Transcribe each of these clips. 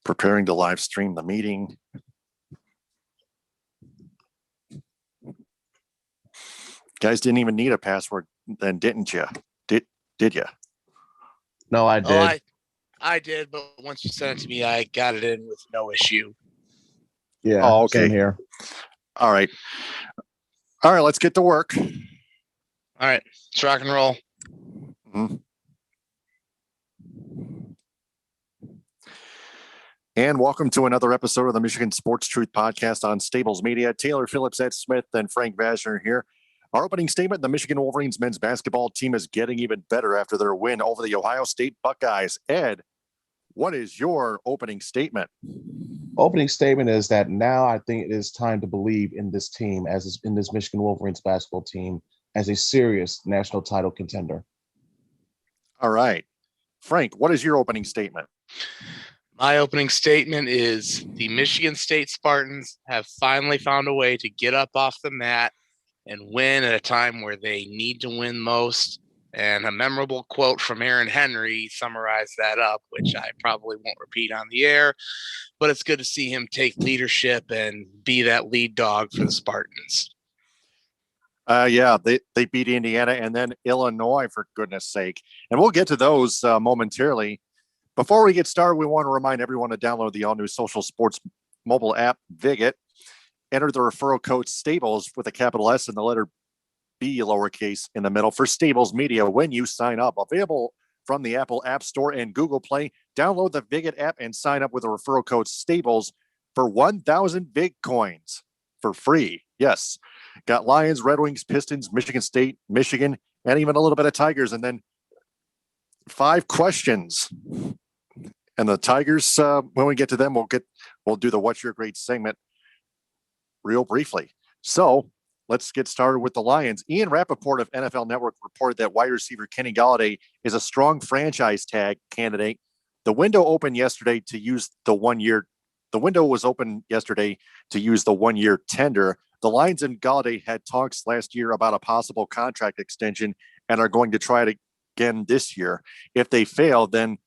preparing to live stream the meeting. Guys didn't even need a password then, didn't you? Did you? No, I did. Oh, I did, but once you sent it to me, I got it in with no issue. Yeah. Oh, okay. Same here. All right. Let's get to work. All right. Let's rock and roll. Mm-hmm. And welcome to another episode of the Michigan Sports Truth Podcast on Stables Media. Taylor Phillips, Ed Smith, and Frank Vashner here. Our opening statement, the Michigan Wolverines men's basketball team is getting even better after their win over the Ohio State Buckeyes. Ed, what is your opening statement? Opening statement is that now I think it is time to believe in this team, in this Michigan Wolverines basketball team, as a serious national title contender. All right. Frank, what is your opening statement? My opening statement is the Michigan State Spartans have finally found a way to get up off the mat and win at a time where they need to win most. And a memorable quote from Aaron Henry summarized that up, which I probably won't repeat on the air, but it's good to see him take leadership and be that lead dog for the Spartans. They beat Indiana and then Illinois, for goodness sake. And we'll get to those momentarily. Before we get started, we want to remind everyone to download the all-new social sports mobile app, Viget. Enter the referral code STABLES with a capital S and the letter B lowercase in the middle for Stables Media when you sign up. Available from the Apple App Store and Google Play. Download the Viget app and sign up with a referral code STABLES for 1,000 Vig coins for free. Yes. Got Lions, Red Wings, Pistons, Michigan State, Michigan, and even a little bit of Tigers. And then 5 questions. And the Tigers, when we get to them, we'll do the What's Your Grade segment real briefly. So let's get started with the Lions. Ian Rappaport of NFL Network reported that wide receiver Kenny Galladay is a strong franchise tag candidate. The window was open yesterday to use the 1-year tender. The Lions and Galladay had talks last year about a possible contract extension and are going to try it again this year. If they fail, then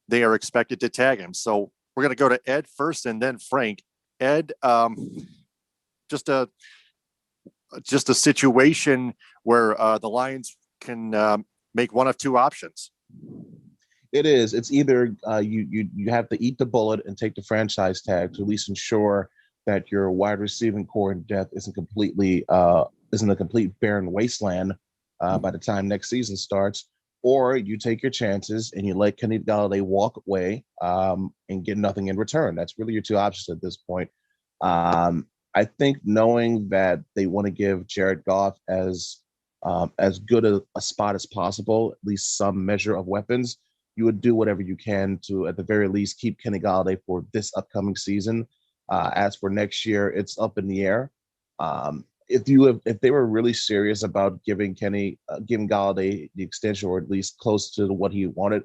they are expected to tag him. So we're going to go to Ed first and then Frank. Ed, just a situation where the Lions can make one of two options. It is. It's either you have to eat the bullet and take the franchise tag to at least ensure that your wide receiving core in depth isn't a complete barren wasteland by the time next season starts, or you take your chances and you let Kenny Galladay walk away and get nothing in return. That's really your two options at this point. I think knowing that they want to give Jared Goff as good a spot as possible, at least some measure of weapons, you would do whatever you can to, at the very least, keep Kenny Galladay for this upcoming season. As for next year, it's up in the air. If they were really serious about giving Galladay the extension, or at least close to what he wanted,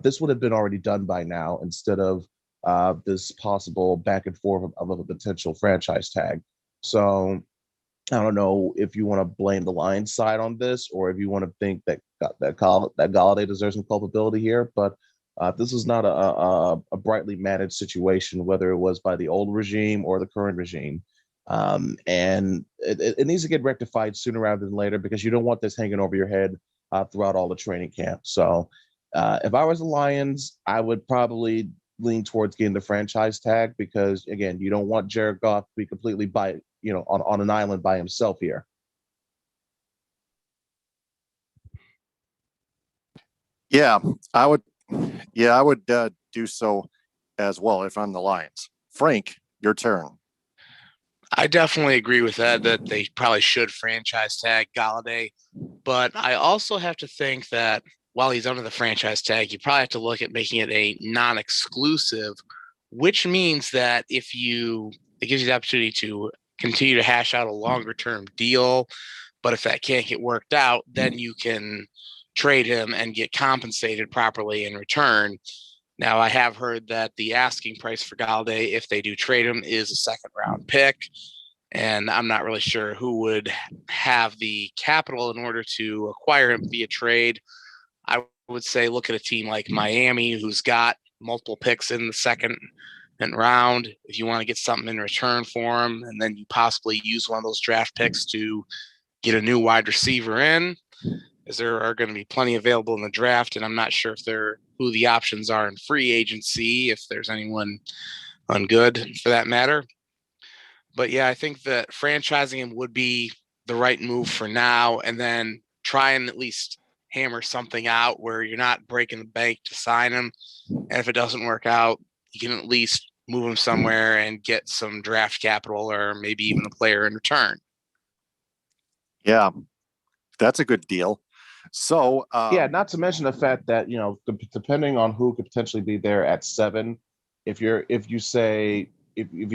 this would have been already done by now instead of this possible back and forth of a potential franchise tag. So I don't know if you want to blame the Lions side on this, or if you want to think that Galladay deserves some culpability here. But this is not a brightly managed situation, whether it was by the old regime or the current regime. And it needs to get rectified sooner rather than later, because you don't want this hanging over your head throughout all the training camp. So if I was the Lions, I would probably lean towards getting the franchise tag, because again, you don't want Jared Goff to be completely on an island by himself here. Yeah, I would do so as well if I'm the Lions. Frank, your turn. I definitely agree with that they probably should franchise tag Galladay, but I also have to think that while he's under the franchise tag, you probably have to look at making it a non-exclusive, which means that it gives you the opportunity to continue to hash out a longer-term deal. But if that can't get worked out, then you can trade him and get compensated properly in return. Now, I have heard that the asking price for Galladay, if they do trade him, is a second-round pick. And I'm not really sure who would have the capital in order to acquire him via trade. I would say look at a team like Miami, who's got multiple picks in the second round if you want to get something in return for him, and then you possibly use one of those draft picks to get a new wide receiver in, as there are going to be plenty available in the draft, and I'm not sure who the options are in free agency, if there's anyone on good for that matter. But yeah, I think that franchising him would be the right move for now, and then try and at least hammer something out where you're not breaking the bank to sign him. And if it doesn't work out, you can at least move him somewhere and get some draft capital or maybe even a player in return. Yeah, that's a good deal. So not to mention the fact that depending on who could potentially be there at 7, if you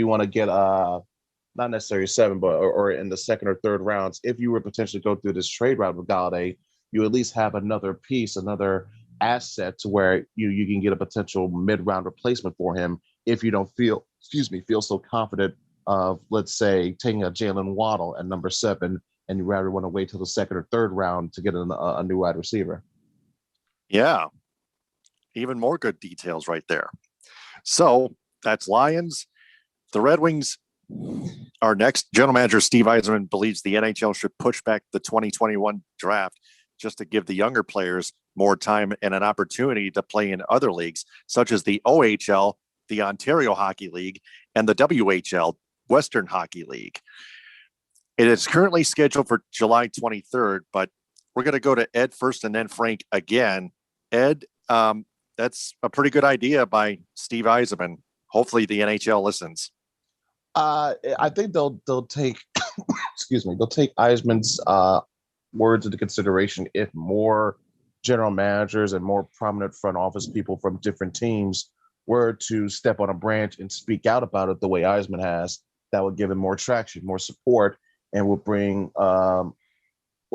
want to get not necessarily 7, but or in the second or third rounds, if you were potentially go through this trade route with Galladay, you at least have another piece, another asset to where you can get a potential mid-round replacement for him if you don't feel so confident of, let's say, taking a Jalen Waddle at number 7, and you rather want to wait till the second or third round to get a new wide receiver. Yeah, even more good details right there. So that's Lions. The Red Wings, our next general manager, Steve Yzerman, believes the NHL should push back the 2021 draft just to give the younger players more time and an opportunity to play in other leagues, such as the OHL, the Ontario Hockey League, and the WHL, Western Hockey League. It is currently scheduled for July 23rd, but we're going to go to Ed first and then Frank again. Ed, that's a pretty good idea by Steve Yzerman. Hopefully the NHL listens. I think they'll take they'll take Yzerman's words into consideration if more general managers and more prominent front office people from different teams were to step on a branch and speak out about it the way Yzerman has. That would give him more traction, more support, and will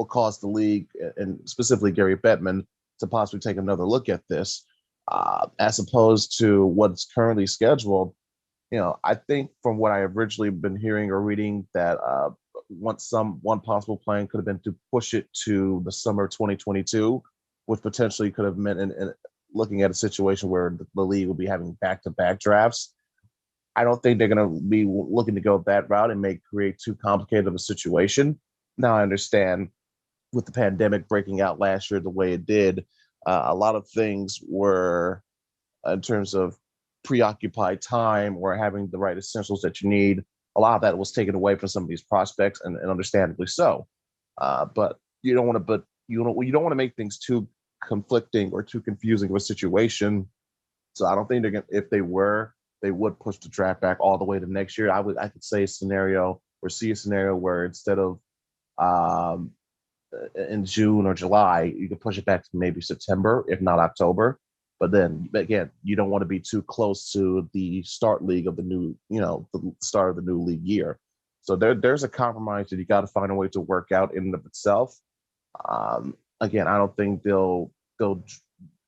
cause the league, and specifically Gary Bettman, to possibly take another look at this, as opposed to what's currently scheduled. I think from what I have originally been hearing or reading that one possible plan could have been to push it to the summer of 2022, which potentially could have meant in looking at a situation where the league will be having back-to-back drafts. I don't think they're going to be looking to go that route and may create too complicated of a situation. Now, I understand with the pandemic breaking out last year the way it did, a lot of things were, in terms of preoccupied time or having the right essentials that you need, a lot of that was taken away from some of these prospects, and understandably so. But you don't want to make things too conflicting or too confusing of a situation. So I don't think they're going to, if they would push the draft back all the way to next year. I could see a scenario where instead of in June or July, you could push it back to maybe September, if not October. But then again, you don't want to be too close to the start league of the new, the start of the new league year. So there's a compromise that you got to find a way to work out in and of itself. Again, I don't think they'll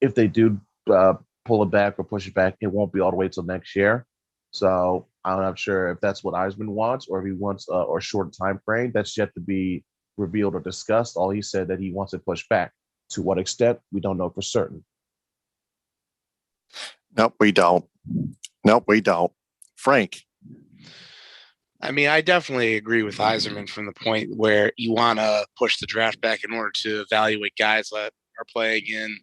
if they do pull it back or push it back, it won't be all the way till next year. So I'm not sure if that's what Yzerman wants, or if he wants a short time frame. That's yet to be revealed or discussed. All he said that he wants it pushed back. To what extent, we don't know for certain. Nope, we don't. Frank. I mean, I definitely agree with Yzerman from the point where you want to push the draft back in order to evaluate guys that are playing in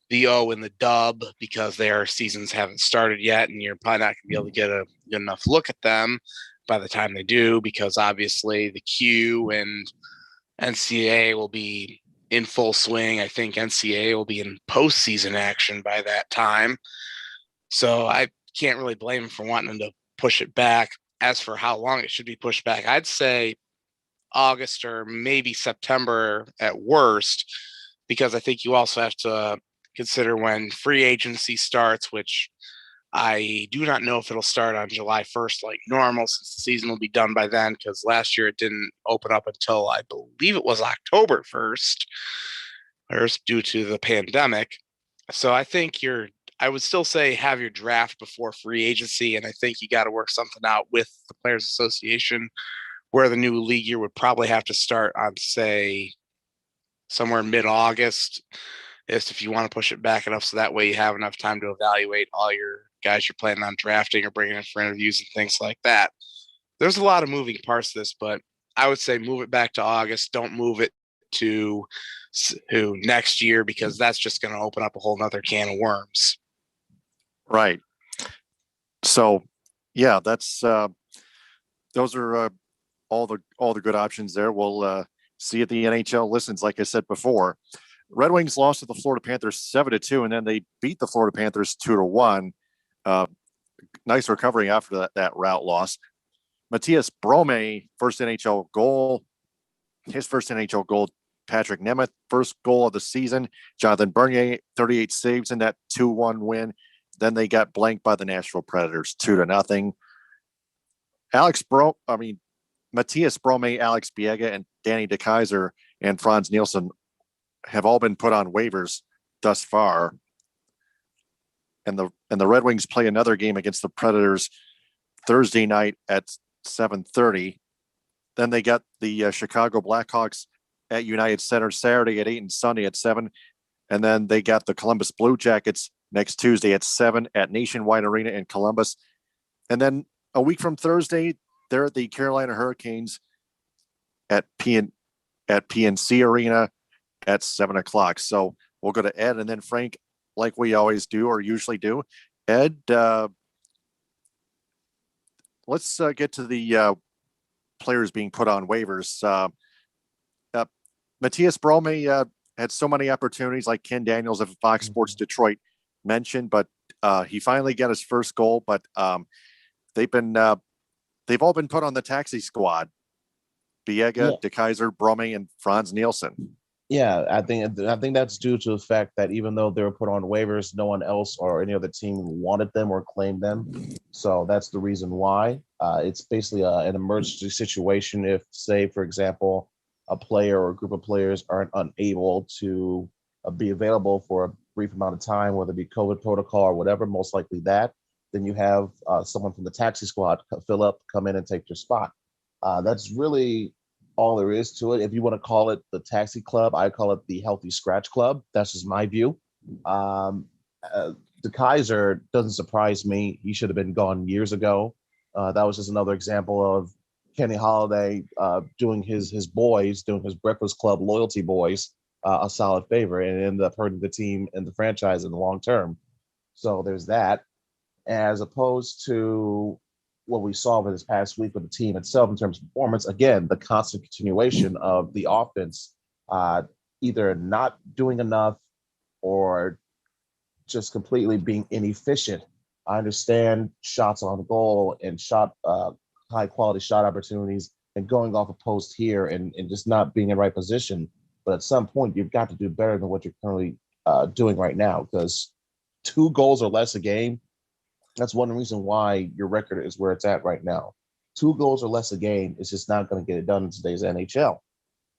the O and the Dub, because their seasons haven't started yet, and you're probably not going to be able to get a good enough look at them by the time they do, because obviously the Q and NCAA will be in full swing. I think NCAA will be in postseason action by that time. So I can't really blame him for wanting to push it back. As for how long it should be pushed back, I'd say August or maybe September at worst, because I think you also have to consider when free agency starts, which I do not know if it'll start on July 1st like normal, since the season will be done by then, because last year it didn't open up until I believe it was October 1st, due to the pandemic. So I think I would still say have your draft before free agency, and I think you got to work something out with the Players Association where the new league year would probably have to start on, say, somewhere mid-August, is if you want to push it back enough so that way you have enough time to evaluate all your guys you're planning on drafting or bringing in for interviews and things like that. There's a lot of moving parts to this, but I would say move it back to August. Don't move it to next year, because that's just going to open up a whole nother can of worms. Right. So, yeah, that's those are all the good options there. We'll see if the NHL listens. Like I said before, Red Wings lost to the Florida Panthers 7-2, and then they beat the Florida Panthers 2-1. Nice recovery after that route loss. Matthias Brome, first NHL goal. His first NHL goal. Patrick Nemeth, first goal of the season. Jonathan Bernier, 38 saves in that 2-1 win. Then they got blanked by the Nashville Predators 2-0. Matthias Brome, Alex Biega, and Danny DeKeyser and Franz Nielsen have all been put on waivers thus far. And the Red Wings play another game against the Predators Thursday night at 7:30. Then they got the Chicago Blackhawks at United Center Saturday at 8 and Sunday at 7. And then they got the Columbus Blue Jackets next Tuesday at 7 at Nationwide Arena in Columbus. And then a week from Thursday, they're at the Carolina Hurricanes at PNC Arena at 7:00. So we'll go to Ed and then Frank, like we always do or usually do. Ed, let's get to the players being put on waivers. Matthias Brome had so many opportunities, like Ken Daniels of Fox Sports Detroit mentioned, but he finally got his first goal. But they've all been put on the taxi squad. Biega, DeKeyser, Brome, and Franz Nielsen. Yeah, I think that's due to the fact that even though they were put on waivers, no one else or any other team wanted them or claimed them. So that's the reason why. It's basically an emergency situation if, say, for example, a player or a group of players aren't unable to be available for a brief amount of time, whether it be COVID protocol or whatever, most likely that, then you have someone from the taxi squad fill up, come in and take your spot. That's really all there is to it. If you want to call it the taxi club, I call it the healthy scratch club. That's just my view. DeKeyser doesn't surprise me. He should have been gone years ago. That was just another example of Kenny Holiday doing his Breakfast Club loyalty boys a solid favor, and ended up hurting the team and the franchise in the long term. So there's that. As opposed to what we saw over this past week with the team itself in terms of performance, again, the constant continuation of the offense either not doing enough or just completely being inefficient. I understand shots on goal and high quality shot opportunities and going off a post here and just not being in the right position. But at some point, you've got to do better than what you're currently doing right now, because 2 goals or less a game, that's one reason why your record is where it's at right now. 2 goals or less a game is just not going to get it done in today's NHL,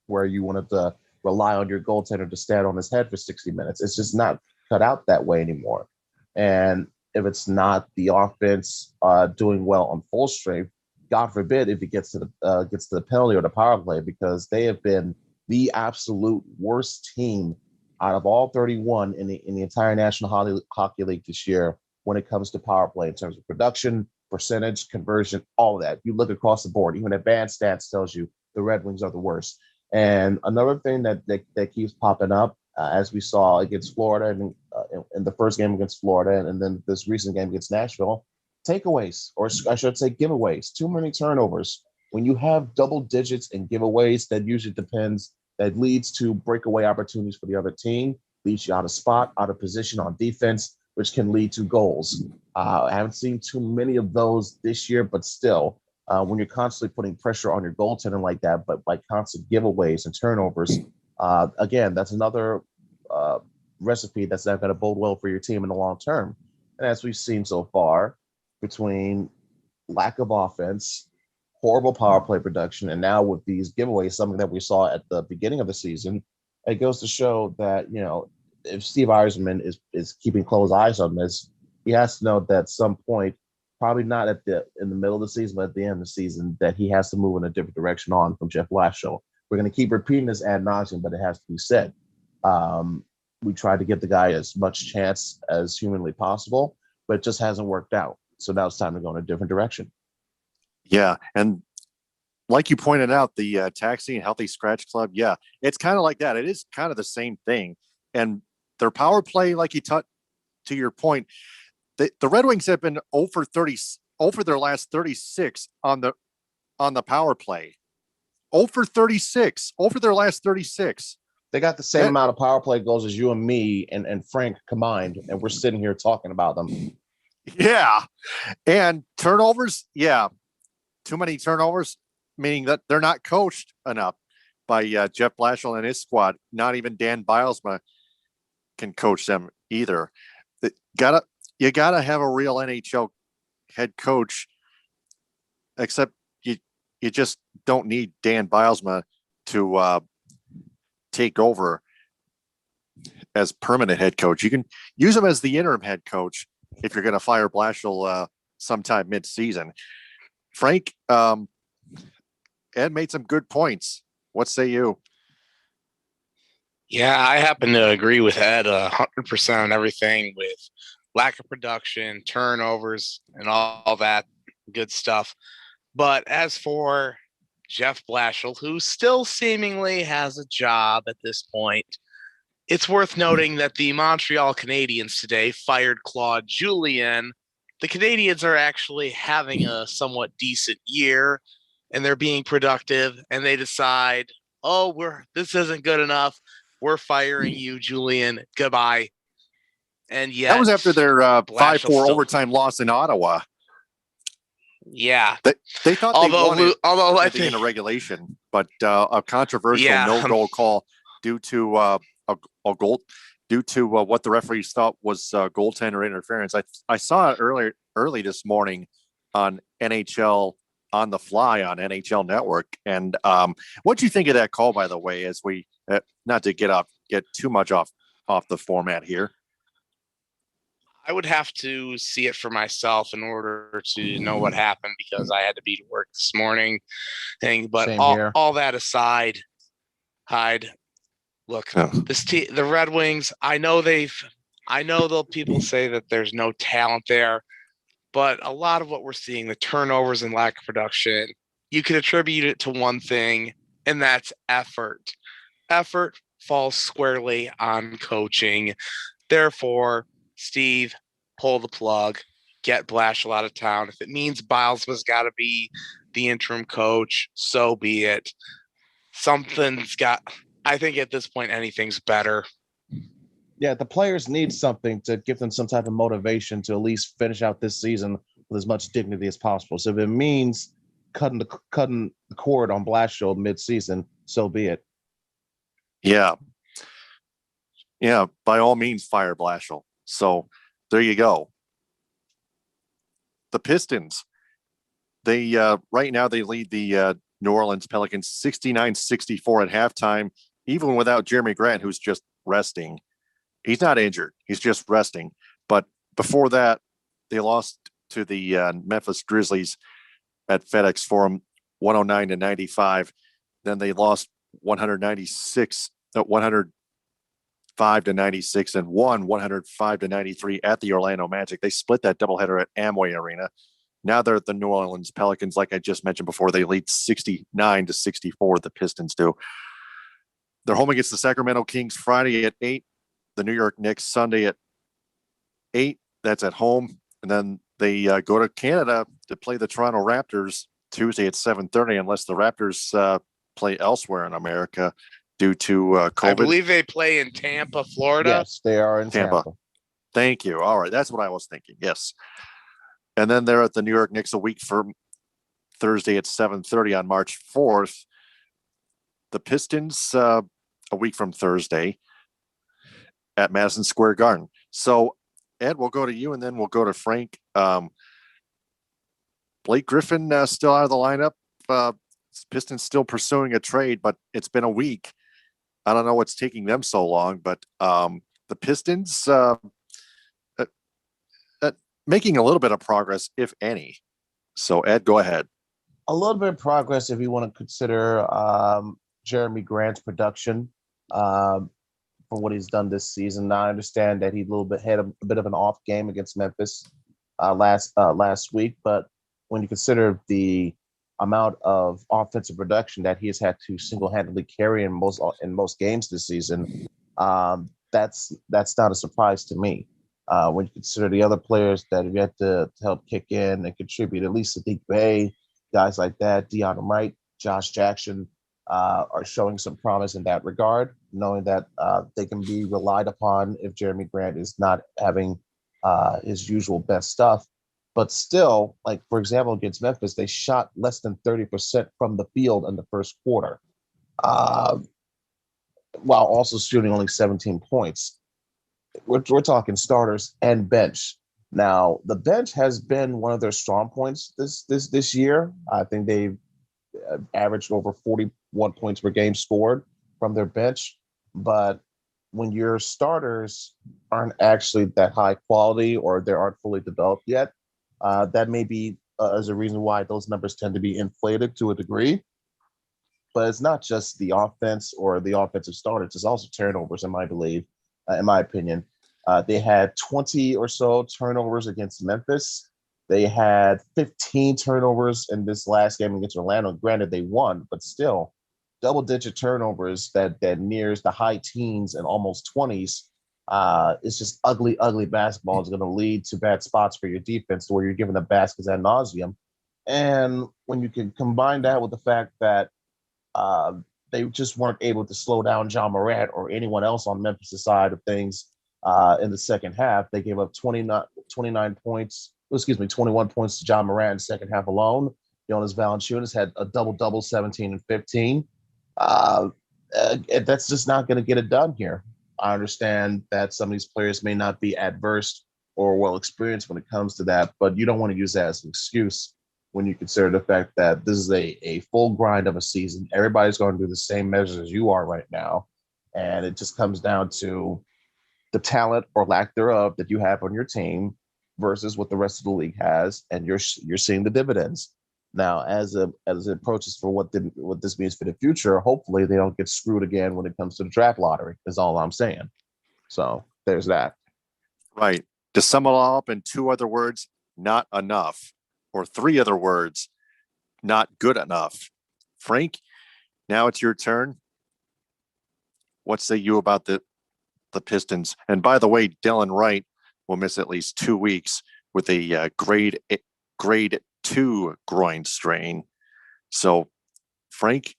where you wanted to rely on your goaltender to stand on his head for 60 minutes. It's just not cut out that way anymore. And if it's not the offense doing well on full strength, God forbid if it gets to the penalty or the power play, because they have been the absolute worst team out of all 31 in the entire National Hockey League this year when it comes to power play in terms of production, percentage, conversion, all of that. You look across the board, even advanced stats tells you the Red Wings are the worst. And another thing that keeps popping up, as we saw against Florida and in the first game against Florida, and then this recent game against Nashville, takeaways, or I should say giveaways, too many turnovers. When you have double digits in giveaways, that usually that leads to breakaway opportunities for the other team, leads you out of spot, out of position on defense, which can lead to goals. I haven't seen too many of those this year, but still, when you're constantly putting pressure on your goaltender like that, but by constant giveaways and turnovers, again, that's another recipe that's not going to bode well for your team in the long term. And as we've seen so far, between lack of offense, horrible power play production, and now with these giveaways, something that we saw at the beginning of the season, it goes to show that, if Steve Yzerman is keeping close eyes on this, he has to know that at some point, probably not in the middle of the season, but at the end of the season, that he has to move in a different direction on from Jeff Blashill. We're going to keep repeating this ad nauseum, but it has to be said. We tried to give the guy as much chance as humanly possible, but it just hasn't worked out. So now it's time to go in a different direction. Yeah, and like you pointed out, the Taxi and Healthy Scratch Club, yeah, it's kind of like that. It is kind of the same thing. And their power play, like you to your point, the Red Wings have been 0 for 30 over their last 36 on the power play. 0 for 36 over their last 36. They got the same amount of power play goals as you and me and Frank combined, and we're sitting here talking about them. Yeah. And turnovers, yeah. Too many turnovers, meaning that they're not coached enough by Jeff Blashill and his squad. Not even Dan Bilesma can coach them either. You gotta have a real NHL head coach, except you just don't need Dan Bilesma to take over as permanent head coach. You can use him as the interim head coach if you're going to fire Blashill sometime mid-season. Frank, Ed made some good points. What say you? Yeah, I happen to agree with Ed 100% on everything with lack of production, turnovers, and all that good stuff. But as for Jeff Blashill, who still seemingly has a job at this point, it's worth noting that the Montreal Canadiens today fired Claude Julien. The Canadiens are actually having a somewhat decent year, and they're being productive, and they decide, this isn't good enough. We're firing you, Julien. Goodbye. And yet that was after their 5-4 still overtime loss in Ottawa. Yeah, they thought they won it at the end of regulation, but a controversial no-goal call due to a goal, due to what the referees thought was goaltender interference. I saw it early this morning on NHL on the fly on NHL Network. And what do you think of that call, by the way? As we not to get too much off the format here. I would have to see it for myself in order to know what happened, because I had to be to work this morning. But all that aside, Hyde, look, the Red Wings, I know people say that there's no talent there, but a lot of what we're seeing, the turnovers and lack of production, you could attribute it to one thing, and that's effort. Effort falls squarely on coaching. Therefore, Steve, pull the plug, get Blashill out of town. If it means Bilesma's got to be the interim coach, so be it. I think at this point, anything's better. Yeah, the players need something to give them some type of motivation to at least finish out this season with as much dignity as possible. So if it means cutting the cord on Blashill mid-season, so be it. Yeah. Yeah, by all means, fire Blashill. So there you go. The Pistons, they right now they lead the New Orleans Pelicans 69-64 at halftime, even without Jeremy Grant, who's just resting. He's not injured. He's just resting. But before that, they lost to the Memphis Grizzlies at FedEx Forum 109-95. Then they lost 105-96 and won 105-93 at the Orlando Magic. They split that doubleheader at Amway Arena. Now they're at the New Orleans Pelicans. Like I just mentioned before, they lead 69-64. The Pistons do. They're home against the Sacramento Kings Friday at 8. The New York Knicks Sunday at 8. That's at home. And then they go to Canada to play the Toronto Raptors Tuesday at 7:30, unless the Raptors play elsewhere in America due to COVID. I believe they play in Tampa, Florida. Yes, they are in Tampa. Thank you. All right. That's what I was thinking. Yes. And then they're at the New York Knicks a week from Thursday at 7:30 on March 4th. The Pistons a week from Thursday at Madison Square Garden. So, Ed, we'll go to you, and then we'll go to Frank. Blake Griffin still out of the lineup. Pistons still pursuing a trade, but it's been a week. I don't know what's taking them so long, but the Pistons making a little bit of progress, if any. So, Ed, go ahead. A little bit of progress if you want to consider Jeremy Grant's production. for what he's done this season. Now, I understand that he had a bit of an off game against Memphis last week, but when you consider the amount of offensive production that he has had to single-handedly carry in most games this season, that's not a surprise to me. When you consider the other players that have yet to help kick in and contribute, at least Sadiq Bey, guys like that, Deon Wright, Josh Jackson, are showing some promise in that regard, knowing that they can be relied upon if Jeremy Grant is not having his usual best stuff. But still, like, for example, against Memphis, they shot less than 30% from the field in the first quarter, while also shooting only 17 points. We're talking starters and bench. Now, the bench has been one of their strong points this year. I think they've averaged over 41 points per game scored from their bench. But when your starters aren't actually that high quality or they aren't fully developed yet, that may be as a reason why those numbers tend to be inflated to a degree. But it's not just the offense or the offensive starters. It's also turnovers, in my opinion. They had 20 or so turnovers against Memphis. They had 15 turnovers in this last game against Orlando. Granted, they won, but still, double-digit turnovers that nears the high teens and almost 20s. It's just ugly, ugly basketball. It's going to lead to bad spots for your defense where you're giving the baskets ad nauseum. And when you can combine that with the fact that they just weren't able to slow down John Morant or anyone else on Memphis' side of things in the second half, they gave up 21 points to John Morant in the second half alone. Jonas Valanciunas had a double-double, 17 and 15. That's just not going to get it done here. I understand that some of these players may not be adverse or well experienced when it comes to that, but you don't want to use that as an excuse when you consider the fact that this is a full grind of a season. Everybody's going to do the same measures as you are right now, and it just comes down to the talent or lack thereof that you have on your team versus what the rest of the league has, and you're seeing the dividends. Now, as it approaches for what this means for the future, hopefully they don't get screwed again when it comes to the draft lottery, is all I'm saying. So there's that. Right. To sum it all up in two other words, not enough. Or three other words, not good enough. Frank, now it's your turn. What say you about the Pistons? And by the way, Dylan Wright will miss at least 2 weeks with a grade 2 groin strain. So, Frank?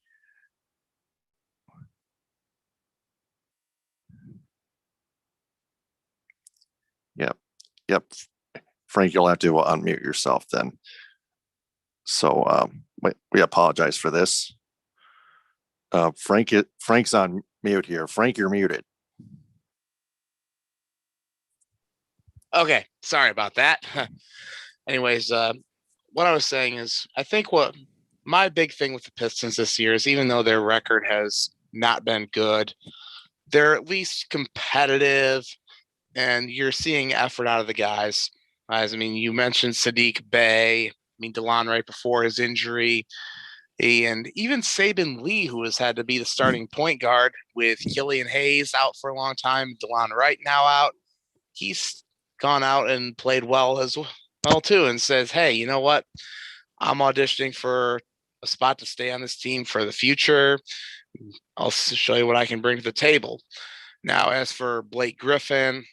Yep. Frank, you'll have to unmute yourself then. So we apologize for this. Frank's on mute here. Frank, you're muted. Okay, sorry about that. Anyways, what I was saying is, I think what my big thing with the Pistons this year is, even though their record has not been good, they're at least competitive, and you're seeing effort out of the guys. You mentioned Sadiq Bey, DeLon right before his injury, and even Saban Lee, who has had to be the starting point guard with Killian Hayes out for a long time, DeLon Wright now out. He's gone out and played well as well too, and says, hey, you know what? I'm auditioning for a spot to stay on this team for the future. I'll show you what I can bring to the table. Now, as for Blake Griffin,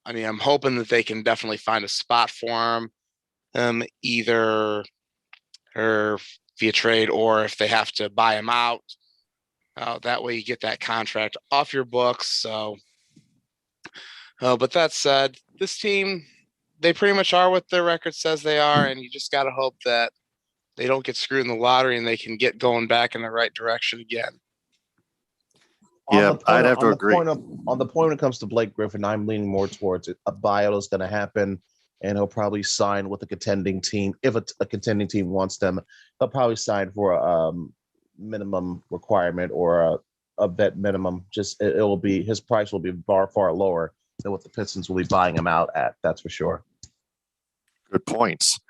I'm hoping that they can definitely find a spot for him, either or via trade, or if they have to buy him out. That way you get that contract off your books. So, but that said, this team, they pretty much are what their record says they are, and you just got to hope that they don't get screwed in the lottery and they can get going back in the right direction again. Yeah, I'd have to agree. On the point when it comes to Blake Griffin, I'm leaning more towards it. A buyout is going to happen, and he'll probably sign with a contending team. If a contending team wants them, he'll probably sign for a minimum requirement or a vet minimum. Just it will be, his price will be far lower than what the Pistons will be buying him out at. That's for sure. Good points.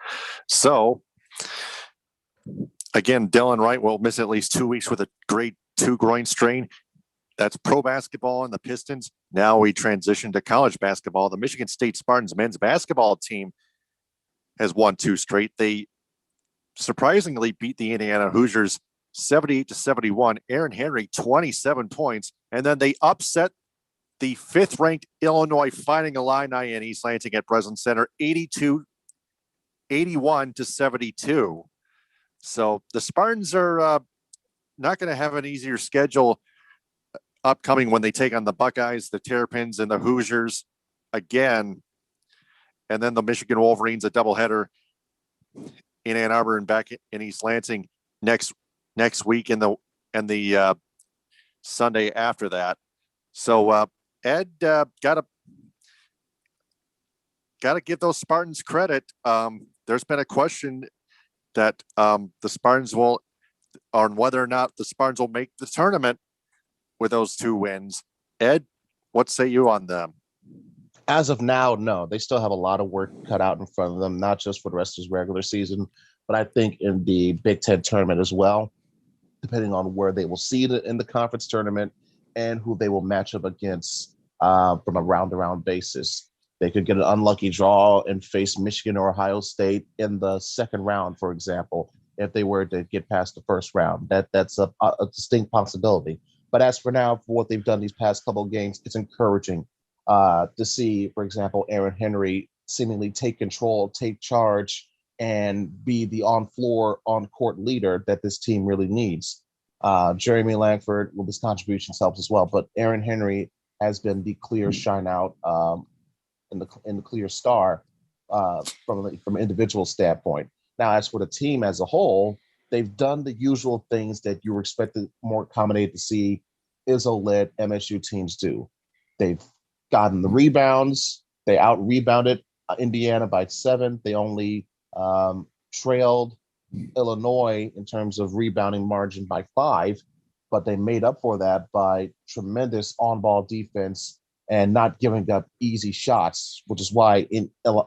So, again, Dylan Wright will miss at least 2 weeks with a grade 2 groin strain. That's pro basketball and the Pistons. Now we transition to college basketball. The Michigan State Spartans men's basketball team has won 2 straight. They surprisingly beat the Indiana Hoosiers 78-71. Aaron Henry, 27 points. And then they upset the 5th-ranked Illinois Fighting Illini in East Lansing at Breslin Center, 81-72. So the Spartans are not going to have an easier schedule upcoming when they take on the Buckeyes, the Terrapins, and the Hoosiers again. And then the Michigan Wolverines, a doubleheader in Ann Arbor and back in East Lansing next week and the Sunday after that. So Ed, gotta give those Spartans credit. There's been a question that the Spartans will, on whether or not the Spartans will make the tournament with those 2 wins. Ed, what say you on them? As of now, no. They still have a lot of work cut out in front of them, not just for the rest of this regular season, but I think in the Big Ten tournament as well, depending on where they will seed in the conference tournament and who they will match up against from a round-to-round basis. They could get an unlucky draw and face Michigan or Ohio State in the second round, for example, if they were to get past the first round. That's a distinct possibility. But as for now, for what they've done these past couple of games, it's encouraging to see, for example, Aaron Henry seemingly take control, take charge, and be the on-floor, on-court leader that this team really needs. Jeremy Langford, with his contributions, helps as well. But Aaron Henry has been the clear shine out in the clear star from an individual standpoint. Now, as for the team as a whole, they've done the usual things that you were expected, more accommodated to see Izzo-led MSU teams do. They've gotten the rebounds. They out-rebounded Indiana by 7. They only trailed Illinois in terms of rebounding margin by 5, but they made up for that by tremendous on-ball defense and not giving up easy shots, which is why in the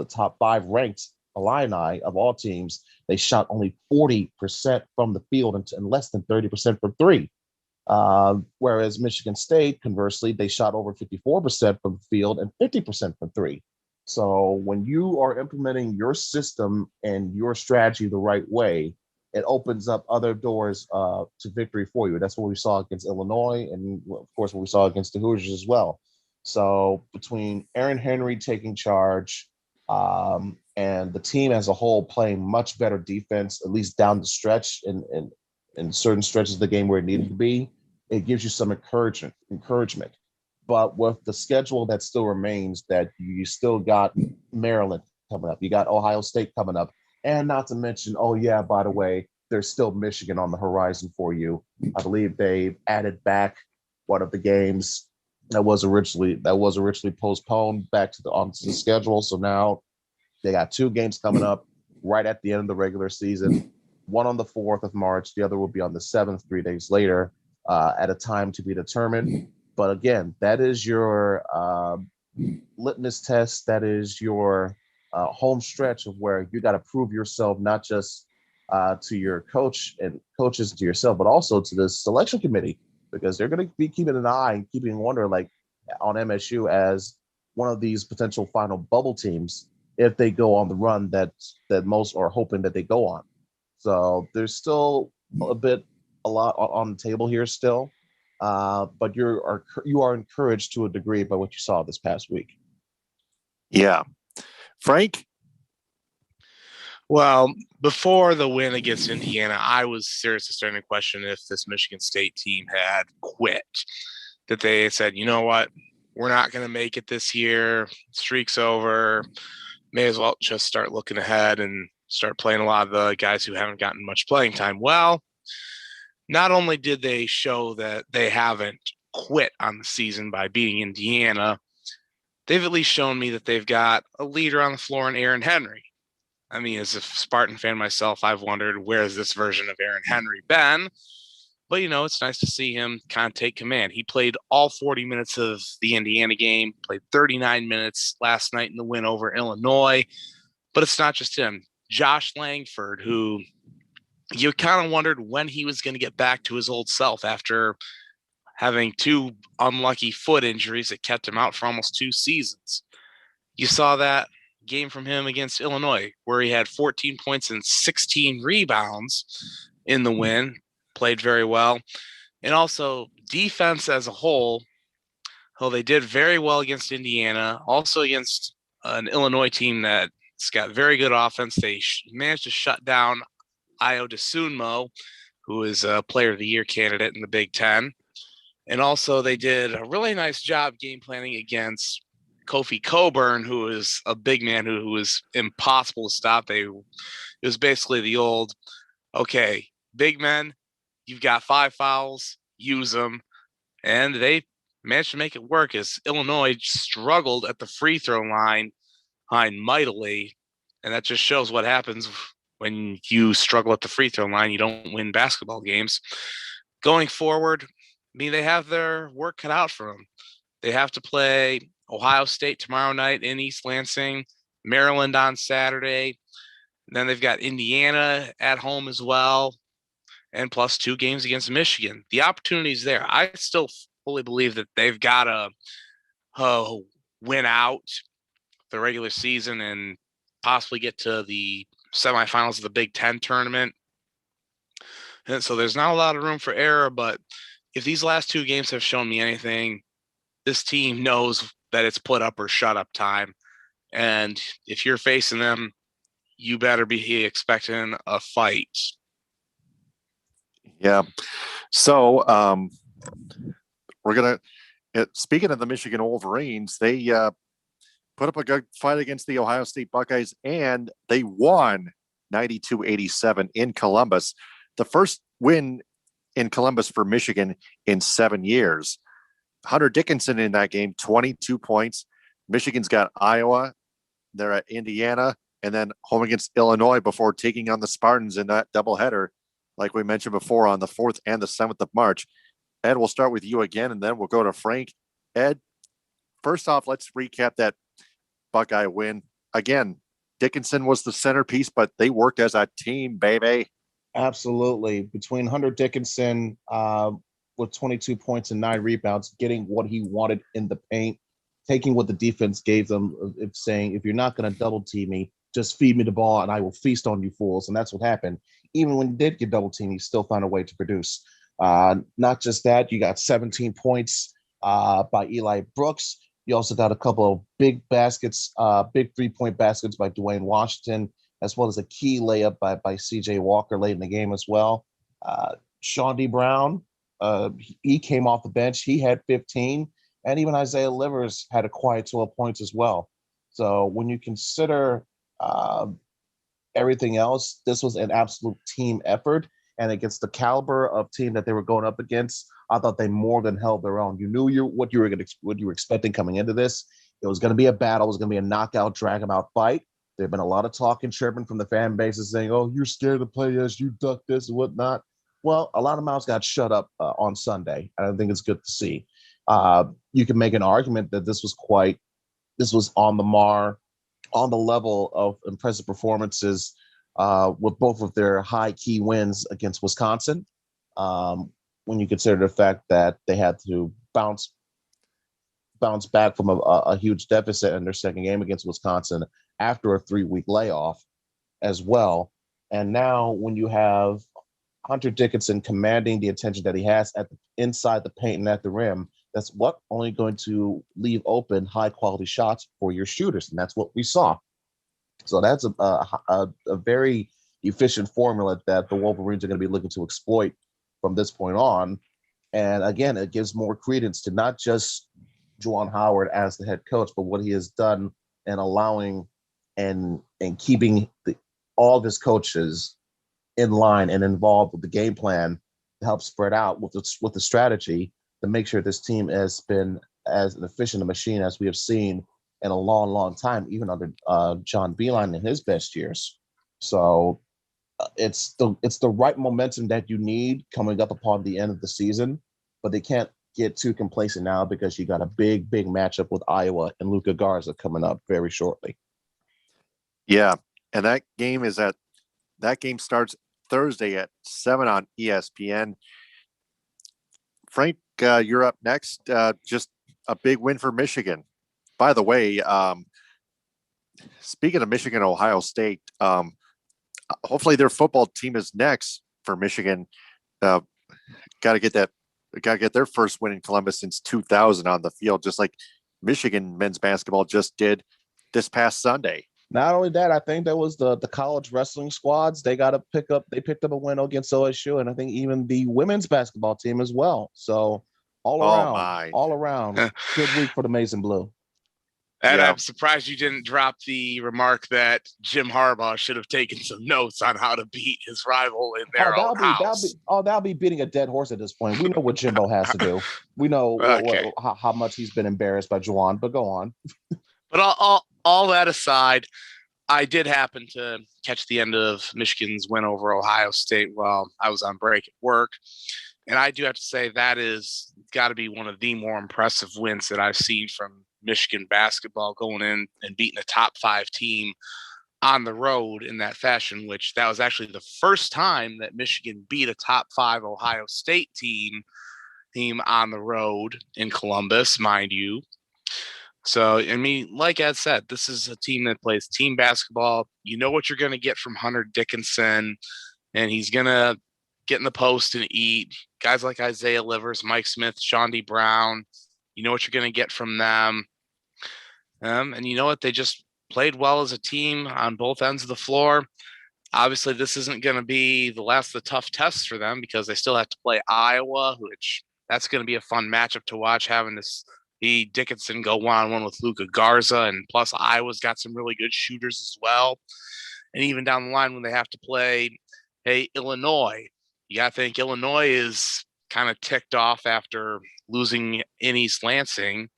top 5 ranked Illini of all teams, they shot only 40% from the field and less than 30% from 3. Whereas Michigan State, conversely, they shot over 54% from the field and 50% from 3. So when you are implementing your system and your strategy the right way, it opens up other doors to victory for you. That's what we saw against Illinois, and of course what we saw against the Hoosiers as well. So between Aaron Henry taking charge and the team as a whole playing much better defense, at least down the stretch in certain stretches of the game where it needed to be, it gives you some encouragement. But with the schedule that still remains, that you still got Maryland coming up, you got Ohio State coming up, and not to mention, oh yeah, by the way, there's still Michigan on the horizon for you. I believe they added back one of the games that was originally postponed back onto the schedule. So now they got 2 games coming up right at the end of the regular season. One on the 4th of March, the other will be on the 7th, 3 days later, at a time to be determined. But again, that is your litmus test. That is your home stretch of where you got to prove yourself, not just to your coach and coaches, to yourself, but also to the selection committee, because they're going to be keeping an eye and keeping wonder like on MSU as one of these potential final bubble teams if they go on the run that most are hoping that they go on. So there's still a lot on the table here still. But you are encouraged to a degree by what you saw this past week. Yeah. Frank? Well, before the win against Indiana, I was seriously starting to question if this Michigan State team had quit. That they said, you know what, we're not going to make it this year. Streak's over. May as well just start looking ahead and start playing a lot of the guys who haven't gotten much playing time. Well, not only did they show that they haven't quit on the season by beating Indiana, they've at least shown me that they've got a leader on the floor in Aaron Henry. I mean, as a Spartan fan myself, I've wondered, where has this version of Aaron Henry been? But, it's nice to see him kind of take command. He played all 40 minutes of the Indiana game, played 39 minutes last night in the win over Illinois. But it's not just him. Josh Langford, who you kind of wondered when he was going to get back to his old self after having 2 unlucky foot injuries that kept him out for almost 2 seasons. You saw that game from him against Illinois, where he had 14 points and 16 rebounds in the win, played very well. And also defense as a whole, they did very well against Indiana, also against an Illinois team that's got very good offense. They managed to shut down Io DeSunmo, who is a player of the year candidate in the Big Ten. And also they did a really nice job game planning against Kofi Coburn, who is a big man who was impossible to stop. It was basically the old, okay, big men, you've got 5 fouls, use them. And they managed to make it work as Illinois struggled at the free throw line mightily. And that just shows what happens when you struggle at the free throw line. You don't win basketball games. Going forward, they have their work cut out for them. They have to play Ohio State tomorrow night in East Lansing, Maryland on Saturday. And then they've got Indiana at home as well, and plus 2 games against Michigan. The opportunity's there. I still fully believe that they've got to win out the regular season and possibly get to the semifinals of the Big Ten tournament. And so there's not a lot of room for error, but if these last 2 games have shown me anything, this team knows that it's put up or shut up time. And if you're facing them, you better be expecting a fight. Yeah. So we're going to, speaking of the Michigan Wolverines, they put up a good fight against the Ohio State Buckeyes, and they won 92-87 in Columbus. The first win in Columbus for Michigan in 7 years. Hunter Dickinson in that game, 22 points. Michigan's got Iowa. They're at Indiana, and then home against Illinois before taking on the Spartans in that doubleheader, like we mentioned before, on the 4th and the 7th of March. Ed, we'll start with you again, and then we'll go to Frank. Ed, first off, let's recap that Buckeye win. Again, Dickinson was the centerpiece, but they worked as a team, baby. Absolutely. Between Hunter Dickinson with 22 points and 9 rebounds, getting what he wanted in the paint, taking what the defense gave them, saying, if you're not going to double team me, just feed me the ball and I will feast on you fools. And that's what happened. Even when he did get double teamed, he still found a way to produce. Not just that, you got 17 points by Eli Brooks. You also got a couple of big baskets, big 3-point baskets by Dwayne Washington, as well as a key layup by CJ Walker late in the game as well. Sean D. Brown, he came off the bench. He had 15. And even Isaiah Livers had a quiet 12 points as well. So when you consider everything else, this was an absolute team effort. And against the caliber of team that they were going up against, I thought they more than held their own. You knew what you were expecting coming into this. It was going to be a battle. It was going to be a knockout, drag-them-out fight. There have been a lot of talk and chirping from the fan bases saying, oh, you're scared to play us, you duck this and whatnot. Well, a lot of mouths got shut up on Sunday. I think it's good to see. You can make an argument that this was on the level of impressive performances with both of their high key wins against Wisconsin. When you consider the fact that they had to bounce back from a huge deficit in their second game against Wisconsin after a 3-week layoff as well. And now when you have Hunter Dickinson commanding the attention that he has inside the paint and at the rim, that's only going to leave open high quality shots for your shooters. And that's what we saw. So that's a very efficient formula that the Wolverines are going to be looking to exploit from this point on. And again, it gives more credence to not just Juwan Howard as the head coach, but what he has done in allowing and keeping all of his coaches in line and involved with the game plan to help spread out with the strategy to make sure this team has been as an efficient a machine as we have seen in a long, long time, even under John Beilein in his best years. So it's the right momentum that you need coming up upon the end of the season, but they can't get too complacent now because you got a big, big matchup with Iowa and Luka Garza coming up very shortly. Yeah, and that game starts Thursday at 7 on ESPN. Frank, you're up next. Just a big win for Michigan. By the way, speaking of Michigan, Ohio State, hopefully their football team is next for Michigan. Got to get that. Got to get their first win in Columbus since 2000 on the field, just like Michigan men's basketball just did this past Sunday. Not only that, I think that was the college wrestling squads. They picked up a win against OSU, and I think even the women's basketball team as well. So all around, good week for the Maize and Blue. And I'm surprised you didn't drop the remark that Jim Harbaugh should have taken some notes on how to beat his rival in their own house. That'll be beating a dead horse at this point. We know what Jimbo has to do. We know how much he's been embarrassed by Juwan, but go on. But all that aside, I did happen to catch the end of Michigan's win over Ohio State while I was on break at work. And I do have to say that is got to be one of the more impressive wins that I've seen from Michigan basketball, going in and beating a top 5 team on the road in that fashion, which that was actually the first time that Michigan beat a top 5 Ohio State team on the road in Columbus, mind you. So, I mean, like Ed said, this is a team that plays team basketball. You know what you're going to get from Hunter Dickinson, and he's going to get in the post and eat. Guys like Isaiah Livers, Mike Smith, Shawn D. Brown, you know what you're going to get from them. And you know what? They just played well as a team on both ends of the floor. Obviously, this isn't going to be the last of the tough tests for them because they still have to play Iowa, which that's going to be a fun matchup to watch, having to see Dickinson go one-on-one with Luka Garza. And plus, Iowa's got some really good shooters as well. And even down the line when they have to play, Illinois, you got to think Illinois is kind of ticked off after losing in East Lansing.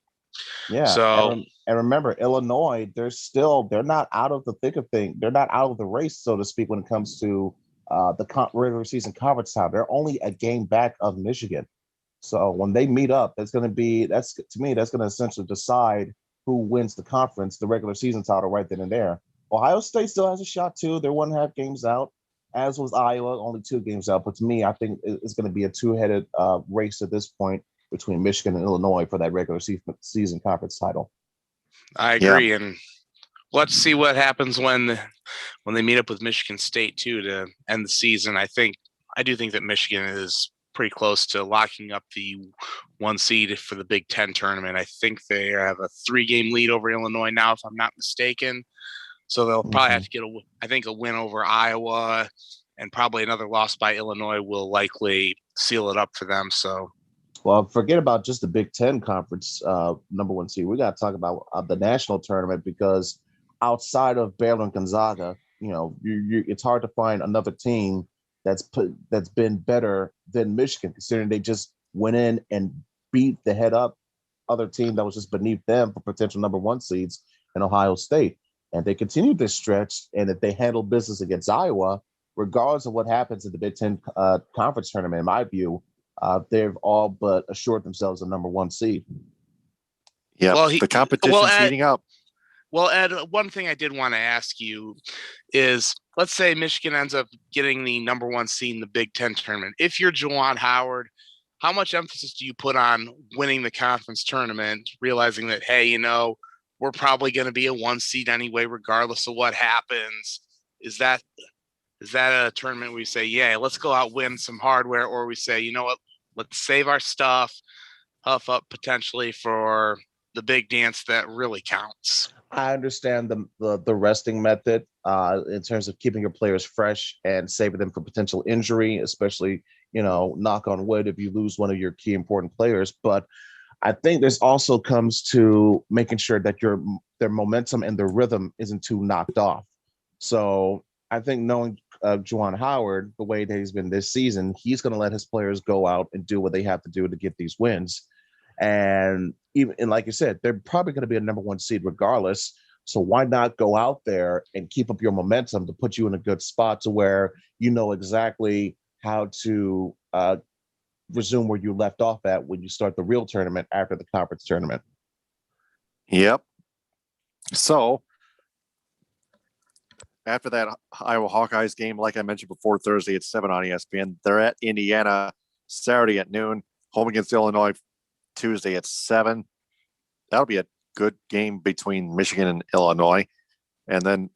Yeah. So, and remember, Illinois, they're not out of the thick of things. They're not out of the race, so to speak, when it comes to the regular season conference time. They're only a game back of Michigan. So when they meet up, that's going to essentially decide who wins the conference, the regular season title right then and there. Ohio State still has a shot too. They're 1.5 games out, as was Iowa, only 2 games out. But to me, I think it's going to be a 2-headed race at this point between Michigan and Illinois for that regular season conference title. I agree, and let's see what happens when they meet up with Michigan State too to end the season. I do think that Michigan is pretty close to locking up the 1 seed for the Big Ten tournament. I think they have a 3-game lead over Illinois now, if I'm not mistaken. So they'll probably have to get a win over Iowa, and probably another loss by Illinois will likely seal it up for them. So. Well, forget about just the Big Ten conference number 1 seed. We got to talk about the national tournament, because outside of Baylor and Gonzaga, it's hard to find another team that's been better than Michigan, considering they just went in and beat the head up other team that was just beneath them for potential number 1 seeds in Ohio State. And they continued this stretch, and if they handle business against Iowa, regardless of what happens in the Big Ten conference tournament, in my view, they've all but assured themselves a number 1 seed. Yeah, the competition's heating up. Well, Ed, one thing I did want to ask you is, let's say Michigan ends up getting the number 1 seed in the Big Ten tournament. If you're Juwan Howard, how much emphasis do you put on winning the conference tournament, realizing that, hey, we're probably going to be a 1 seed anyway, regardless of what happens? Is that a tournament where we say, yeah, let's go out, win some hardware, or we say, you know what, let's save our stuff, huff up potentially for the big dance that really counts? I understand the resting method in terms of keeping your players fresh and saving them from potential injury, especially, knock on wood, if you lose one of your key important players. But I think this also comes to making sure that their momentum and their rhythm isn't too knocked off. So I think knowing Juwan Howard, the way that he's been this season, he's going to let his players go out and do what they have to do to get these wins. And like you said, they're probably going to be a number 1 seed regardless. So why not go out there and keep up your momentum to put you in a good spot to where you know exactly how to resume where you left off at when you start the real tournament after the conference tournament. Yep. So after that Iowa Hawkeyes game, like I mentioned before, Thursday at 7 on ESPN, they're at Indiana Saturday at noon, home against Illinois Tuesday at 7. That'll be a good game between Michigan and Illinois. And then,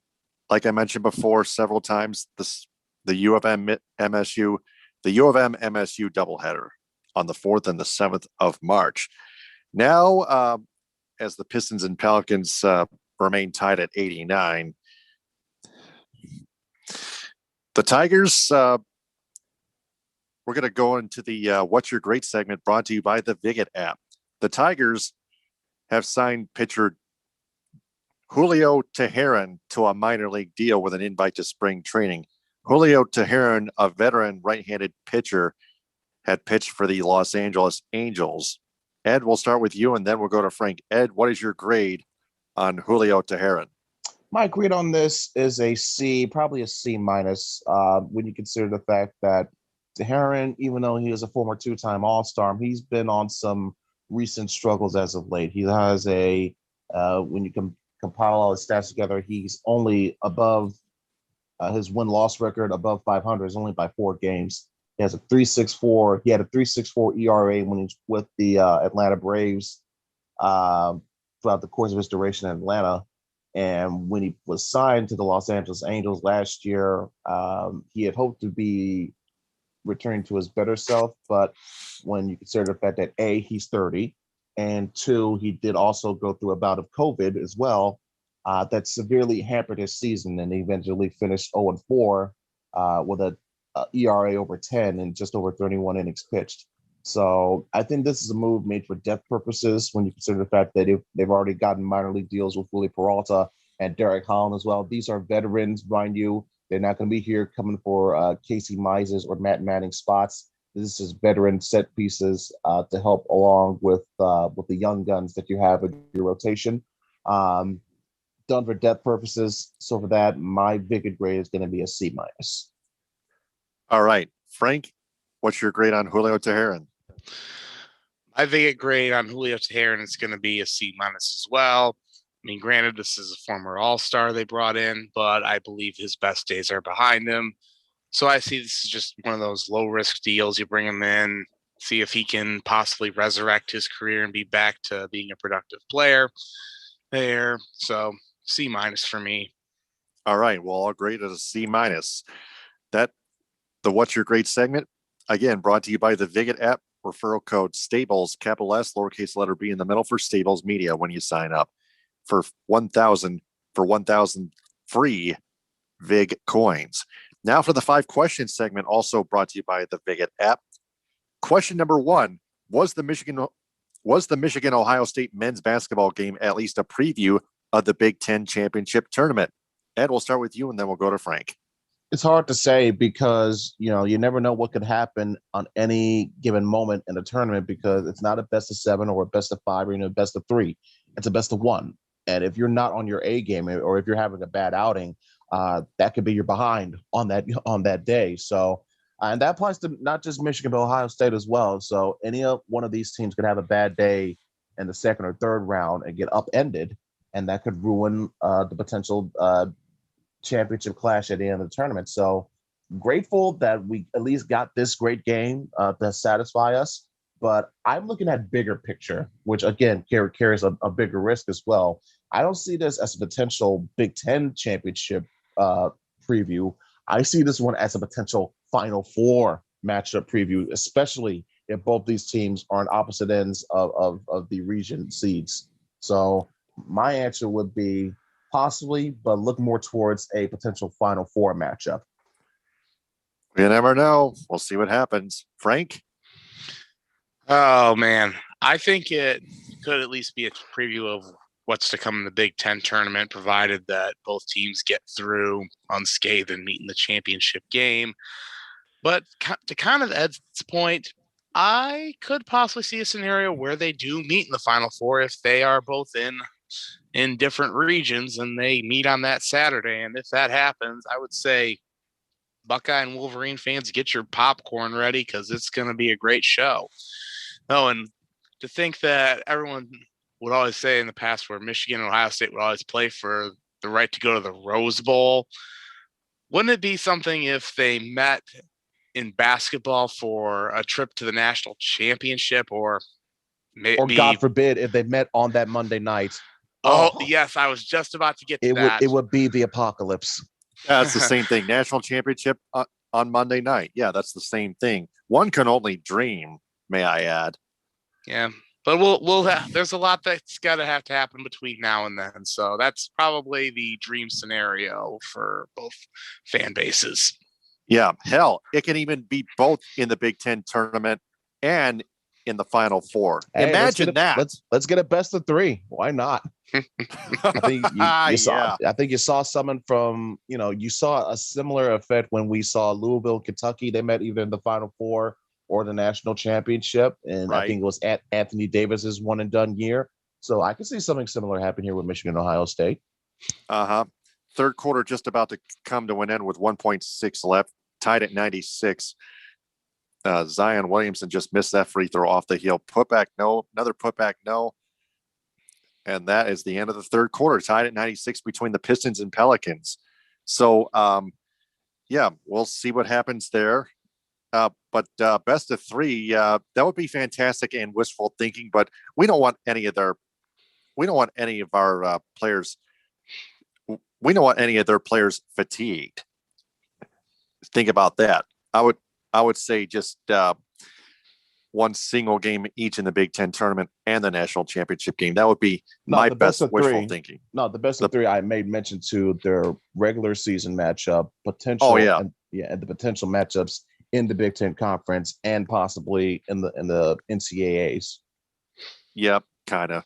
like I mentioned before several times, the U of M MSU doubleheader on the 4th and the 7th of March. Now, as the Pistons and Pelicans remain tied at 89, the Tigers, we're going to go into the What's Your Great segment brought to you by the Viget app. The Tigers have signed pitcher Julio Taheren to a minor league deal with an invite to spring training. Julio Taheren, a veteran right-handed pitcher, had pitched for the Los Angeles Angels. Ed, we'll start with you, and then we'll go to Frank. Ed, what is your grade on Julio Taheren? My grade on this is a C, probably a C minus, when you consider the fact that Taheren, even though he is a former two-time All-Star, he's been on some recent struggles as of late. He has when you compile all his stats together, he's only above his win-loss record above 500 is only by 4 games. He has a 3.64. He had a 3.64 ERA when he was with the Atlanta Braves throughout the course of his duration in Atlanta. And when he was signed to the Los Angeles Angels last year, he had hoped to be returning to his better self. But when you consider the fact that A, he's 30, and 2, he did also go through a bout of COVID as well, that severely hampered his season, and he eventually finished 0-4 with a ERA over 10 and just over 31 innings pitched. So I think this is a move made for depth purposes when you consider the fact that they've already gotten minor league deals with Willie Peralta and Derek Holland as well. These are veterans, mind you. They're not going to be here coming for Casey Mizes or Matt Manning spots. This is veteran set pieces to help along with the young guns that you have in your rotation. Done for depth purposes. So for that, my Viget grade is going to be a C minus. All right, Frank, what's your grade on Julio Taheren? My Viget grade on Julio Taheren is going to be a C minus as well. I mean, granted, this is a former All-Star they brought in, but I believe his best days are behind him. So I see this is just one of those low-risk deals. You bring him in, see if he can possibly resurrect his career and be back to being a productive player there. So C minus for me. All right, well, I'll grade it a C minus. The What's Your Grade segment, again, brought to you by the Viget app. Referral code Stables, capital S, lowercase letter B in the middle for Stables Media when you sign up for 1,000 free Vig coins. Now for the 5 questions segment, also brought to you by the Viget app. Question number 1: Was the Michigan Ohio State men's basketball game at least a preview of the Big Ten championship tournament? Ed, we'll start with you, and then we'll go to Frank. It's hard to say because, you never know what could happen on any given moment in the tournament because it's not a best of 7 or a best of 5 or even a best of 3. It's a best of 1. And if you're not on your A game or if you're having a bad outing, that could be you're behind on that day. So, and that applies to not just Michigan, but Ohio State as well. So any one of these teams could have a bad day in the second or third round and get upended, and that could ruin the potential championship clash at the end of the tournament. So grateful that we at least got this great game to satisfy us. But I'm looking at bigger picture, which again carries a bigger risk as well. I don't see this as a potential Big Ten championship preview. I see this one as a potential Final Four matchup preview, especially if both these teams are on opposite ends of the region seeds. So my answer would be possibly, but look more towards a potential Final Four matchup. You never know. We'll see what happens. Frank? Oh, man. I think it could at least be a preview of what's to come in the Big Ten tournament, provided that both teams get through unscathed and meet in the championship game. But to kind of Ed's point, I could possibly see a scenario where they do meet in the Final Four if they are both in different regions and they meet on that Saturday. And if that happens, I would say Buckeye and Wolverine fans, get your popcorn ready because it's going to be a great show. Oh, and to think that everyone would always say in the past where Michigan and Ohio State would always play for the right to go to the Rose Bowl, wouldn't it be something if they met in basketball for a trip to the national championship, or maybe, or God forbid, if they met on that Monday night. Oh, yes, I was just about to get to that. It would be the apocalypse. Yeah, it's the same thing. National championship on Monday night. Yeah, that's the same thing. One can only dream, may I add. Yeah, but we'll there's a lot that's got to happen between now and then. So that's probably the dream scenario for both fan bases. Yeah, hell, it can even be both in the Big Ten tournament and in the Final Four. Hey, Imagine that. Let's get a best of 3. Why not? I think you saw. I think you saw someone from. You saw a similar effect when we saw Louisville, Kentucky. They met either in the Final Four or the national championship, and right. I think it was at Anthony Davis's one and done year. So I can see something similar happen here with Michigan, Ohio State. Third quarter just about to come to an end with 1.6 left, tied at 96. Zion Williamson just missed that free throw off the heel. Putback, no. Another putback, no. And that is the end of the third quarter, tied at 96 between the Pistons and Pelicans. So, yeah, we'll see what happens there. But best of 3, that would be fantastic and wishful thinking. But we don't want any of our players. We don't want any of their players fatigued. Think about that. I would say just one single game each in the Big Ten tournament and the national championship game. That would be my best wishful thinking. No, the best of 3 I made mention to their regular season matchup potential. And the potential matchups in the Big Ten Conference and possibly in the NCAAs. Yep, kind of.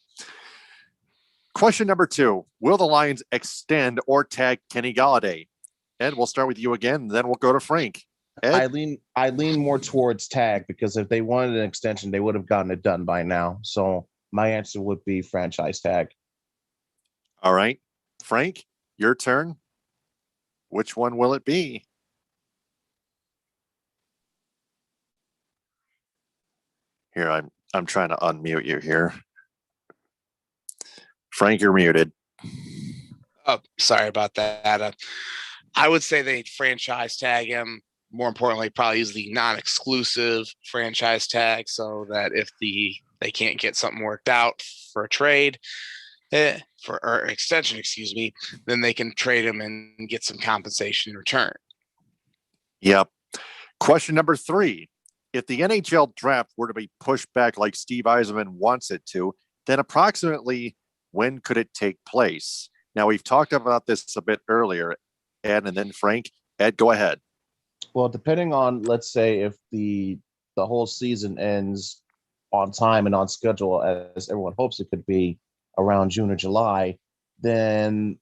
Question number 2: will the Lions extend or tag Kenny Galladay? Ed, we'll start with you again, then we'll go to Frank. Ed? I lean more towards tag, because if they wanted an extension, they would have gotten it done by now. So my answer would be franchise tag. All right. Frank, your turn. Which one will it be? Here, I'm trying to unmute you here. Frank, you're muted. Oh, sorry about that. I would say they franchise tag him. More importantly, probably use the non-exclusive franchise tag, so that if they can't get something worked out for a trade, or extension, excuse me, then they can trade him and get some compensation in return. Yep. Question number 3: if the NHL draft were to be pushed back like Steve Yzerman wants it to, then approximately when could it take place? Now, we've talked about this a bit earlier, Ed, and then Frank. Ed, go ahead. Well, depending on, let's say, if the whole season ends on time and on schedule, as everyone hopes it could be, around June or July, then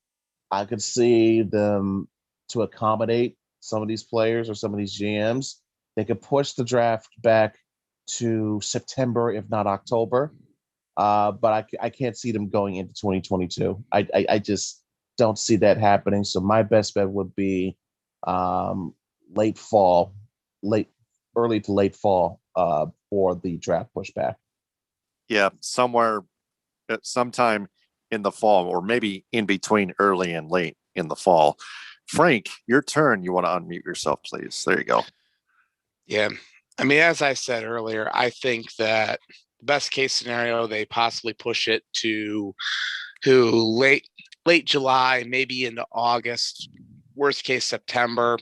I could see them to accommodate some of these players or some of these GMs. They could push the draft back to September, if not October. But I can't see them going into 2022. I just don't see that happening. So my best bet would be early to late fall for the draft pushback. Yeah, sometime in the fall, or maybe in between early and late in the fall. Frank, your turn. You want to unmute yourself, please? There you go. Yeah. I mean, as I said earlier, I think that the best case scenario, they possibly push it to late July, maybe into August, worst case September.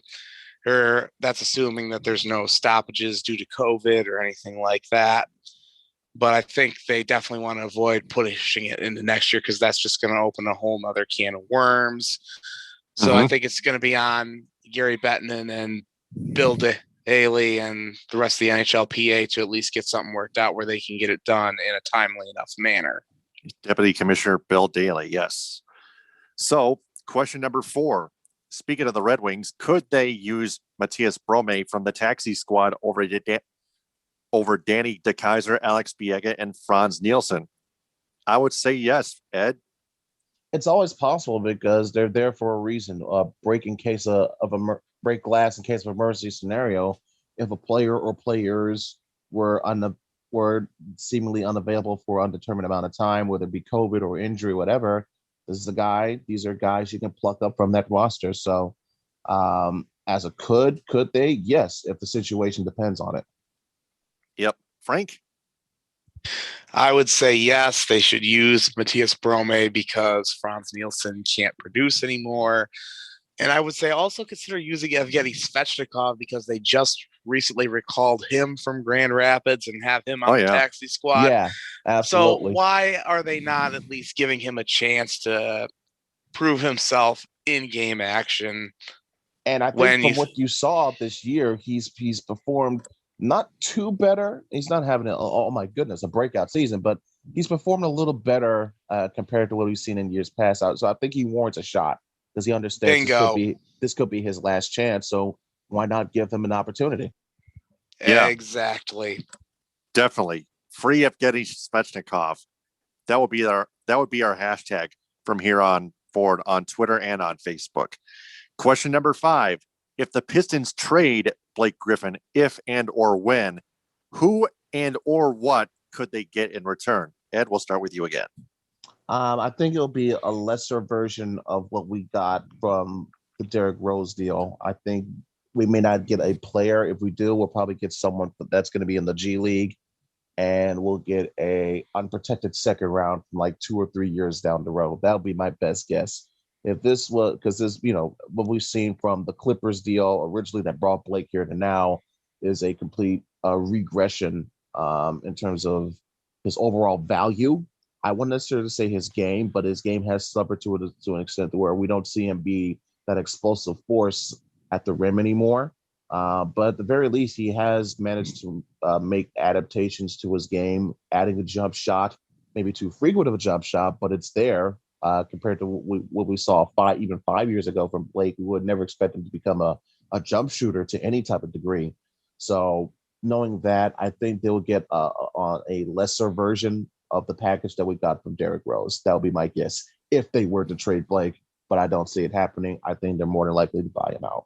Or that's assuming that there's no stoppages due to COVID or anything like that. But I think they definitely want to avoid pushing it into next year, because that's just going to open a whole nother can of worms. So I think it's going to be on Gary Bettman and Bill Daly and the rest of the NHLPA to at least get something worked out where they can get it done in a timely enough manner. Deputy Commissioner Bill Daly, yes. So question number 4. Speaking of the Red Wings, could they use Matthias Brome from the taxi squad over Danny DeKeyser, Alex Biega, and Franz Nielsen? I would say yes, Ed. It's always possible, because they're there for a reason. Break glass in case of emergency scenario. If a player or players were seemingly unavailable for an undetermined amount of time, whether it be COVID or injury, whatever, these are guys you can pluck up from that roster. So I as a could they? Yes, if the situation depends on it. Yep. Frank? I would say yes, they should use Matthias Brome because Franz Nielsen can't produce anymore. And I would say also consider using Evgeny Svechnikov because they just recently recalled him from Grand Rapids and have him on the taxi squad. Yeah, absolutely. So why are they not at least giving him a chance to prove himself in game action? And I think from what you saw this year, he's performed not too better. He's not having oh my goodness, a breakout season, but he's performed a little better compared to what we've seen in years past. So I think he warrants a shot because he understands this could be his last chance. So why not give him an opportunity? Yeah, exactly. Definitely. Free Evgeny Svechnikov. That would be our hashtag from here on forward on Twitter and on Facebook. Question number 5. If the Pistons trade Blake Griffin, if and or when, who and or what could they get in return? Ed, we'll start with you again. I think it'll be a lesser version of what we got from the Derrick Rose deal. I think we may not get a player. If we do, we'll probably get someone that's going to be in the G League, and we'll get a unprotected second round from like 2 or 3 years down the road. That'll be my best guess. If this was, because this, what we've seen from the Clippers deal originally that brought Blake here to now is a complete regression in terms of his overall value. I wouldn't necessarily say his game, but his game has suffered to an extent where we don't see him be that explosive force at the rim anymore. But at the very least, he has managed to make adaptations to his game, adding a jump shot, maybe too frequent of a jump shot, but it's there compared to what we saw 5 years ago from Blake. We would never expect him to become a jump shooter to any type of degree. So knowing that, I think they'll get on a lesser version of the package that we got from Derrick Rose. That would be my guess if they were to trade Blake, but I don't see it happening. I think they're more than likely to buy him out.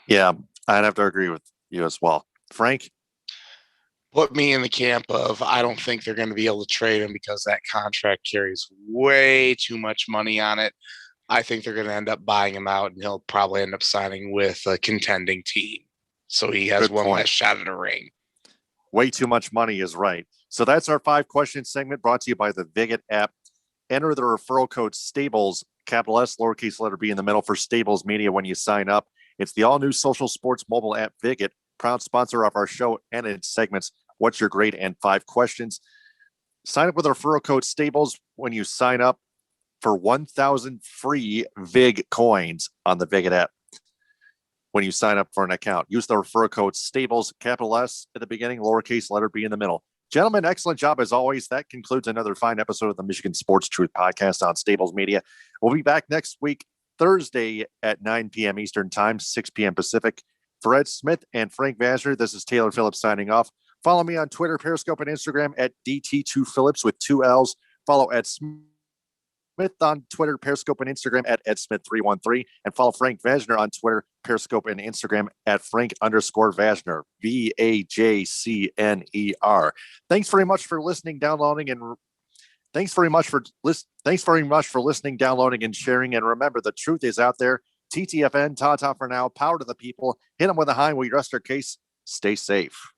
Yeah, I'd have to agree with you as well. Frank? Put me in the camp of I don't think they're going to be able to trade him because that contract carries way too much money on it. I think they're going to end up buying him out, and he'll probably end up signing with a contending team. So he has one last shot at a ring. Way too much money is right. So that's our 5-question segment brought to you by the Viget app. Enter the referral code STABLES, capital S, lowercase letter B in the middle for Stables Media when you sign up. It's the all-new social sports mobile app Viget, proud sponsor of our show and its segments, What's Your Grade and 5 Questions. Sign up with the referral code STABLES when you sign up for 1,000 free VIG coins on the Viget app. When you sign up for an account, use the referral code STABLES, capital S at the beginning, lowercase letter B in the middle. Gentlemen, excellent job as always. That concludes another fine episode of the Michigan Sports Truth Podcast on Stables Media. We'll be back next week, Thursday at 9 p.m. Eastern Time, 6 p.m. Pacific. For Ed Smith and Frank Vazner, this is Taylor Phillips signing off. Follow me on Twitter, Periscope, and Instagram at DT2Phillips with 2 L's. Follow Ed Smith on Twitter, Periscope, and Instagram at EdSmith313. And follow Frank Vazner on Twitter, Periscope, and Instagram at Frank_Vazner, VAJCNER. Thanks very much for listening, downloading, and thanks very much for listening, downloading, and sharing. And remember, the truth is out there. TTFN, ta-ta for now. Power to the people. Hit them with a high. We rest our case. Stay safe.